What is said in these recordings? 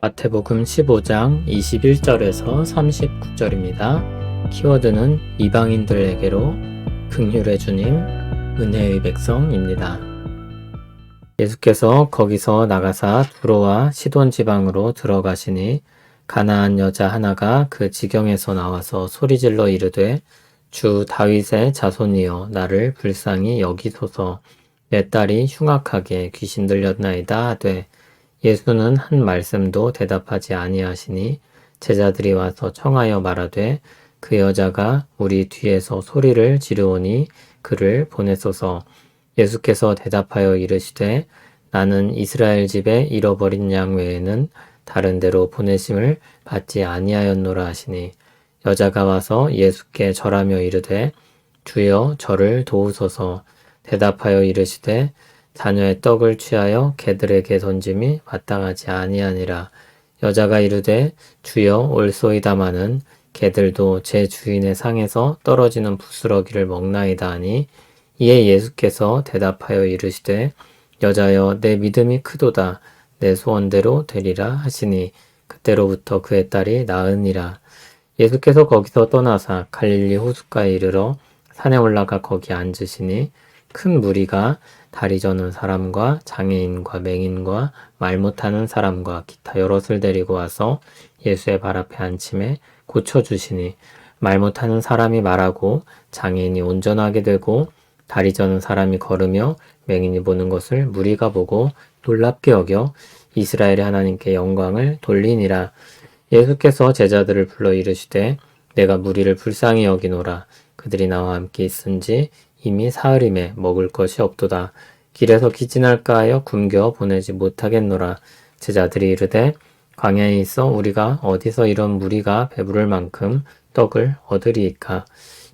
마태복음 15장 21절에서 39절입니다. 키워드는 이방인들에게로 긍휼의 주님, 은혜의 백성입니다. 예수께서 거기서 나가사 두로와 시돈 지방으로 들어가시니 가나안 여자 하나가 그 지경에서 나와서 소리질러 이르되 주 다윗의 자손이여 나를 불쌍히 여기소서. 내 딸이 흉악하게 귀신 들렸나이다 하되 예수는 한 말씀도 대답하지 아니하시니 제자들이 와서 청하여 말하되 그 여자가 우리 뒤에서 소리를 지르오니 그를 보내소서. 예수께서 대답하여 이르시되 나는 이스라엘 집에 잃어버린 양 외에는 다른 데로 보내심을 받지 아니하였노라 하시니 여자가 와서 예수께 절하며 이르되 주여 저를 도우소서. 대답하여 이르시되 자녀의 떡을 취하여 개들에게 던짐이 마땅하지 아니하니라. 여자가 이르되 주여 올소이다마는 개들도 제 주인의 상에서 떨어지는 부스러기를 먹나이다 하니 이에 예수께서 대답하여 이르시되 여자여 내 믿음이 크도다. 내 소원대로 되리라 하시니 그때로부터 그의 딸이 나으니라. 예수께서 거기서 떠나사 갈릴리 호숫가에 이르러 산에 올라가 거기 앉으시니 큰 무리가 다리 저는 사람과 장애인과 맹인과 말 못하는 사람과 기타 여럿을 데리고 와서 예수의 발 앞에 앉힘에 고쳐주시니 말 못하는 사람이 말하고 장애인이 온전하게 되고 다리 저는 사람이 걸으며 맹인이 보는 것을 무리가 보고 놀랍게 여겨 이스라엘의 하나님께 영광을 돌리니라. 예수께서 제자들을 불러 이르시되 내가 무리를 불쌍히 여기노라. 그들이 나와 함께 있은지 이미 사흘임에 먹을 것이 없도다. 길에서 기진할까 하여 굶겨 보내지 못하겠노라. 제자들이 이르되 광야에 있어 우리가 어디서 이런 무리가 배부를 만큼 떡을 얻으리이까.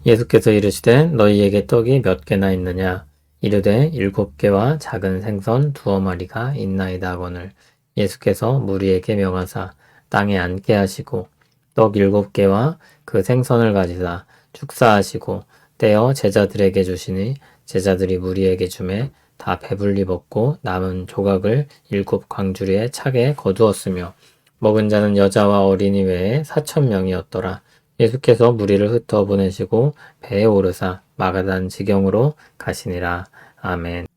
예수께서 이르시되 너희에게 떡이 몇 개나 있느냐. 이르되 7개와 작은 생선 2마리가 있나이다 하거늘. 예수께서 무리에게 명하사 땅에 앉게 하시고 떡 7개와 그 생선을 가지사 축사하시고 떼어 제자들에게 주시니 제자들이 무리에게 주매 다 배불리 먹고 남은 조각을 7광주리에 차게 거두었으며 먹은 자는 여자와 어린이 외에 4,000명이었더라. 예수께서 무리를 흩어 보내시고 배에 오르사 마가단 지경으로 가시니라. 아멘.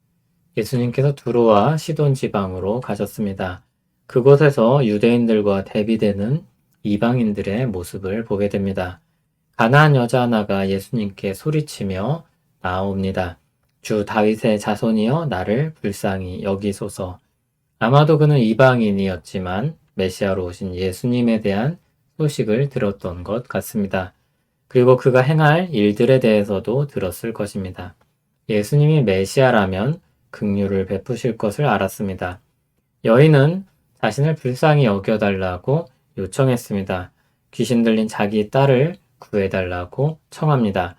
예수님께서 두로와 시돈 지방으로 가셨습니다. 그곳에서 유대인들과 대비되는 이방인들의 모습을 보게 됩니다. 가나안 여자 하나가 예수님께 소리치며 나옵니다. 주 다윗의 자손이여 나를 불쌍히 여기소서. 아마도 그는 이방인이었지만 메시아로 오신 예수님에 대한 소식을 들었던 것 같습니다. 그리고 그가 행할 일들에 대해서도 들었을 것입니다. 예수님이 메시아라면 긍휼을 베푸실 것을 알았습니다. 여인은 자신을 불쌍히 여겨달라고 요청했습니다. 귀신 들린 자기 딸을 구해달라고 청합니다.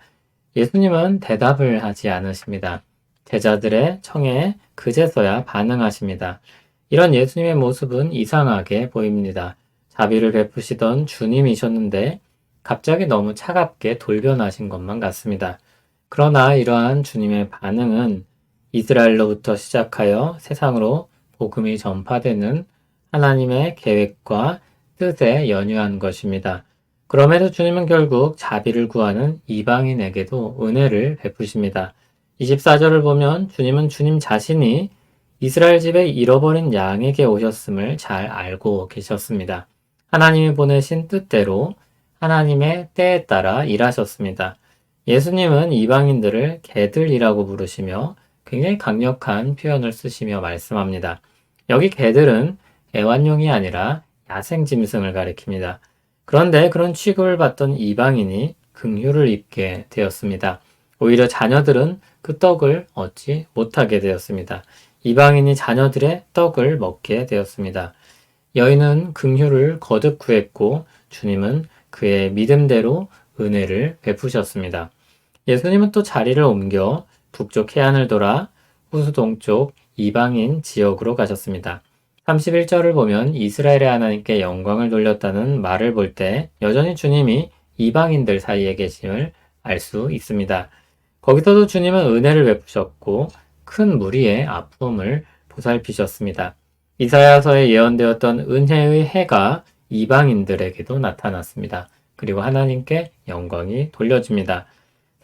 예수님은 대답을 하지 않으십니다. 제자들의 청에 그제서야 반응하십니다. 이런 예수님의 모습은 이상하게 보입니다. 자비를 베푸시던 주님이셨는데 갑자기 너무 차갑게 돌변하신 것만 같습니다. 그러나 이러한 주님의 반응은 이스라엘로부터 시작하여 세상으로 복음이 전파되는 하나님의 계획과 뜻에 연유한 것입니다. 그럼에도 주님은 결국 자비를 구하는 이방인에게도 은혜를 베푸십니다. 24절을 보면 주님은 주님 자신이 이스라엘 집에 잃어버린 양에게 오셨음을 잘 알고 계셨습니다. 하나님이 보내신 뜻대로 하나님의 때에 따라 일하셨습니다. 예수님은 이방인들을 개들이라고 부르시며 굉장히 강력한 표현을 쓰시며 말씀합니다. 여기 개들은 애완용이 아니라 야생짐승을 가리킵니다. 그런데 그런 취급을 받던 이방인이 긍휼을 입게 되었습니다. 오히려 자녀들은 그 떡을 얻지 못하게 되었습니다. 이방인이 자녀들의 떡을 먹게 되었습니다. 여인은 긍휼을 거듭 구했고 주님은 그의 믿음대로 은혜를 베푸셨습니다. 예수님은 또 자리를 옮겨 북쪽 해안을 돌아 호수 동쪽 이방인 지역으로 가셨습니다. 31절을 보면 이스라엘의 하나님께 영광을 돌렸다는 말을 볼 때 여전히 주님이 이방인들 사이에 계심을 알 수 있습니다. 거기서도 주님은 은혜를 베푸셨고 큰 무리의 아픔을 보살피셨습니다. 이사야서에 예언되었던 은혜의 해가 이방인들에게도 나타났습니다. 그리고 하나님께 영광이 돌려집니다.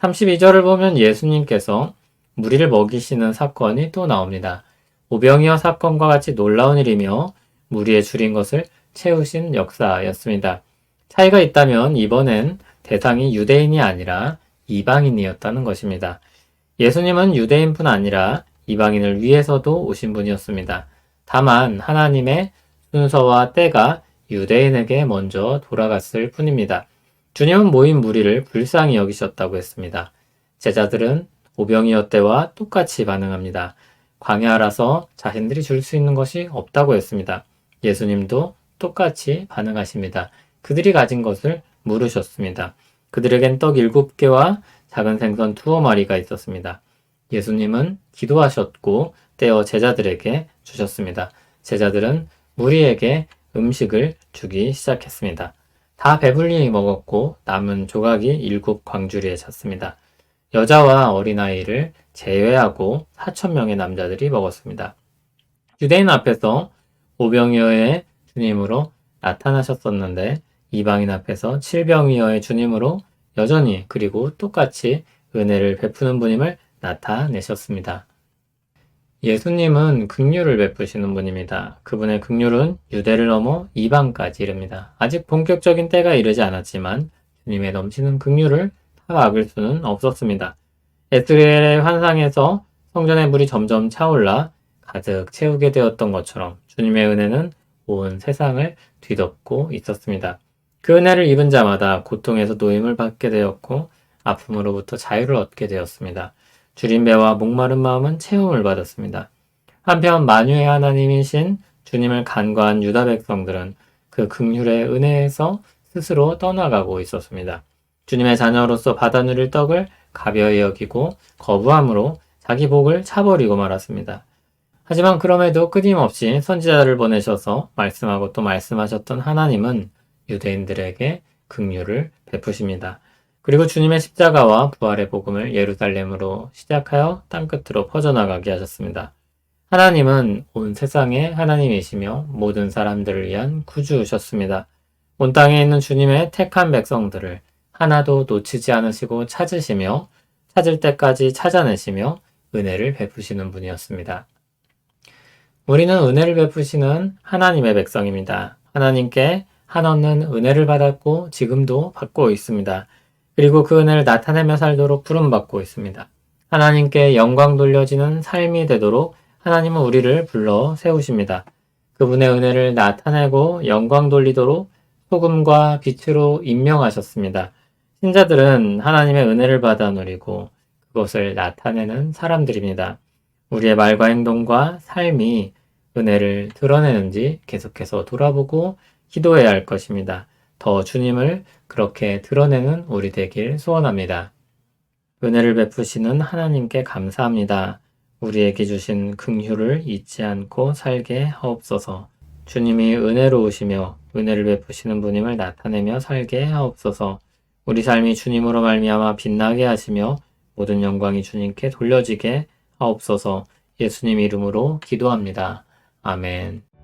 32절을 보면 예수님께서 무리를 먹이시는 사건이 또 나옵니다. 오병이어 사건과 같이 놀라운 일이며 무리에 줄인 것을 채우신 역사였습니다. 차이가 있다면 이번엔 대상이 유대인이 아니라 이방인이었다는 것입니다. 예수님은 유대인뿐 아니라 이방인을 위해서도 오신 분이었습니다. 다만 하나님의 순서와 때가 유대인에게 먼저 돌아갔을 뿐입니다. 주님은 모인 무리를 불쌍히 여기셨다고 했습니다. 제자들은 오병이어 때와 똑같이 반응합니다. 광야라서 자신들이 줄 수 있는 것이 없다고 했습니다. 예수님도 똑같이 반응하십니다. 그들이 가진 것을 물으셨습니다. 그들에겐 떡 7개와 작은 생선 2마리가 있었습니다. 예수님은 기도하셨고 떼어 제자들에게 주셨습니다. 제자들은 무리에게 음식을 주기 시작했습니다. 다 배불리 먹었고 남은 조각이 7광주리에 찼습니다. 여자와 어린아이를 제외하고 4,000명의 남자들이 먹었습니다. 유대인 앞에서 오병이어의 주님으로 나타나셨었는데 이방인 앞에서 칠병이어의 주님으로 여전히 그리고 똑같이 은혜를 베푸는 분임을 나타내셨습니다. 예수님은 긍휼을 베푸시는 분입니다. 그분의 긍휼은 유대를 넘어 이방까지 이릅니다. 아직 본격적인 때가 이르지 않았지만 주님의 넘치는 긍휼을 다 막을 수는 없었습니다. 에스겔의 환상에서 성전의 물이 점점 차올라 가득 채우게 되었던 것처럼 주님의 은혜는 온 세상을 뒤덮고 있었습니다. 그 은혜를 입은 자마다 고통에서 노임을 받게 되었고 아픔으로부터 자유를 얻게 되었습니다. 줄인 배와 목마른 마음은 체험을 받았습니다. 한편 만유의 하나님이신 주님을 간과한 유다 백성들은 그 긍휼의 은혜에서 스스로 떠나가고 있었습니다. 주님의 자녀로서 받아 누릴 떡을 가벼이 여기고 거부함으로 자기 복을 차버리고 말았습니다. 하지만 그럼에도 끊임없이 선지자를 보내셔서 말씀하고 또 말씀하셨던 하나님은 유대인들에게 긍휼을 베푸십니다. 그리고 주님의 십자가와 부활의 복음을 예루살렘으로 시작하여 땅끝으로 퍼져나가게 하셨습니다. 하나님은 온 세상의 하나님이시며 모든 사람들을 위한 구주셨습니다. 온 땅에 있는 주님의 택한 백성들을 하나도 놓치지 않으시고 찾으시며 찾을 때까지 찾아내시며 은혜를 베푸시는 분이었습니다. 우리는 은혜를 베푸시는 하나님의 백성입니다. 하나님께 한없는 은혜를 받았고 지금도 받고 있습니다. 그리고 그 은혜를 나타내며 살도록 부름받고 있습니다. 하나님께 영광 돌려지는 삶이 되도록 하나님은 우리를 불러 세우십니다. 그분의 은혜를 나타내고 영광 돌리도록 소금과 빛으로 임명하셨습니다. 신자들은 하나님의 은혜를 받아 누리고 그것을 나타내는 사람들입니다. 우리의 말과 행동과 삶이 은혜를 드러내는지 계속해서 돌아보고 기도해야 할 것입니다. 더 주님을 그렇게 드러내는 우리 되길 소원합니다. 은혜를 베푸시는 하나님께 감사합니다. 우리에게 주신 긍휼을 잊지 않고 살게 하옵소서. 주님이 은혜로우시며 은혜를 베푸시는 분임을 나타내며 살게 하옵소서. 우리 삶이 주님으로 말미암아 빛나게 하시며 모든 영광이 주님께 돌려지게 하옵소서. 예수님 이름으로 기도합니다. 아멘.